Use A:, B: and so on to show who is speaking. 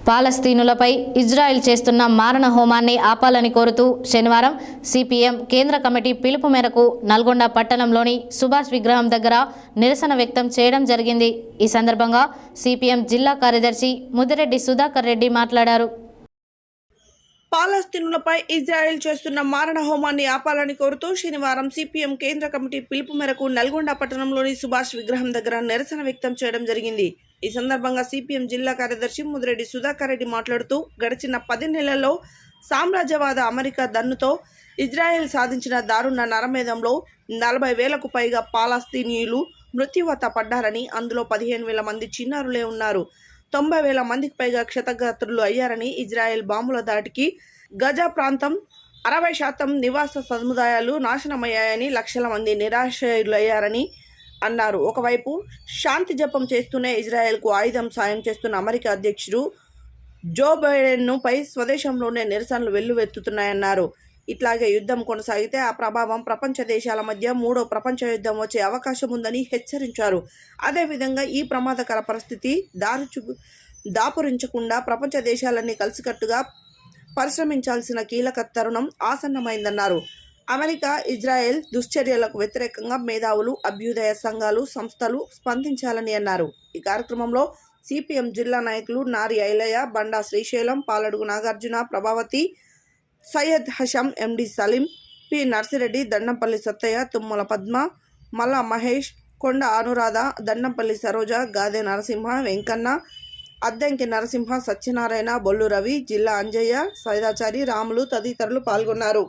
A: పాలస్తీనులపై Israel చేస్తున్న మారణ హోమాన్ని ఆపాలని కోరుతూ శనివారం సిపిఎం కేంద్ర కమిటీ పిలుపు మేరకు నల్గొండ పట్టణంలోని సుభాష్ విగ్రహం దగ్గర నిరసన వ్యక్తం చేయడం జరిగింది। ఈ సందర్భంగా సిపిఎం జిల్లా కార్యదర్శి ముదిరెడ్డి సుధాకర్ రెడ్డి మాట్లాడారు।
B: పాలస్తీనులపై ఇజ్రాయెల్ చేస్తున్న మారణ హోమాన్ని ఆపాలని కోరుతూ శనివారం సిపిఎం కేంద్ర కమిటీ పిలుపు మేరకు నల్గొండ పట్టణంలోని సుభాష్ విగ్రహం దగ్గర నిరసన వ్యక్తం చేయడం జరిగింది। ఈ సందర్భంగా సిపిఎం జిల్లా కార్యదర్శి ముదిరెడ్డి సుధాకర్ రెడ్డి మాట్లాడుతూ గడిచిన 10 నెలల్లో సామ్రాజ్యవాద అమెరికా దన్నుతో ఇజ్రాయెల్ సాధించిన దారుణ నరమేధంలో 40,000కు పైగా పాలస్తీనీయులు మృత్యువాత పడ్డారని, అందులో 15,000 మంది చిన్నారులే ఉన్నారు। 90,000 మందికి పైగా క్షతగాత్రులు అయ్యారని, ఇజ్రాయెల్ బాంబుల దాటికి గజా ప్రాంతం 60% నివాస సముదాయాలు నాశనమయ్యాయని, లక్షల మంది నిరాశ్రయులయ్యారని అన్నారు। ఒకవైపు శాంతి జపం చేస్తూనే ఇజ్రాయెల్కు ఆయుధం సాయం చేస్తున్న అమెరికా అధ్యక్షుడు జో బైడెన్ను పై స్వదేశంలోనే నిరసనలు వెల్లువెత్తుతున్నాయన్నారు। ఇట్లాగే యుద్ధం కొనసాగితే ఆ ప్రభావం ప్రపంచ దేశాల మధ్య 3వ ప్రపంచ యుద్ధం వచ్చే అవకాశం ఉందని హెచ్చరించారు। అదేవిధంగా ఈ ప్రమాదకర పరిస్థితి దాపురించకుండా ప్రపంచ దేశాలన్నీ కలిసికట్టుగా పరిశ్రమించాల్సిన కీలక తరుణం ఆసన్నమైందన్నారు। అమెరికా ఇజ్రాయెల్ దుశ్చర్యలకు వ్యతిరేకంగా మేధావులు, అభ్యుదయ సంఘాలు, సంస్థలు స్పందించాలని అన్నారు। ఈ కార్యక్రమంలో సిపిఎం జిల్లా నాయకులు నారి ఐలయ్య, బండా శ్రీశైలం, పాలడుగు నాగార్జున, ప్రభావతి, సయ్యద్ హషం, ఎండి సలీం, పి నర్సిరెడ్డి, దండంపల్లి సత్తయ్య, తుమ్మల పద్మ, మల్ల మహేష్, కొండ అనురాధ, దండంపల్లి సరోజ, గాదె నరసింహ, వెంకన్న, అద్దంకి నరసింహ, సత్యనారాయణ, బొల్లు రవి, జిల్లా అంజయ్య, సైదాచారి, రాములు తదితరులు పాల్గొన్నారు।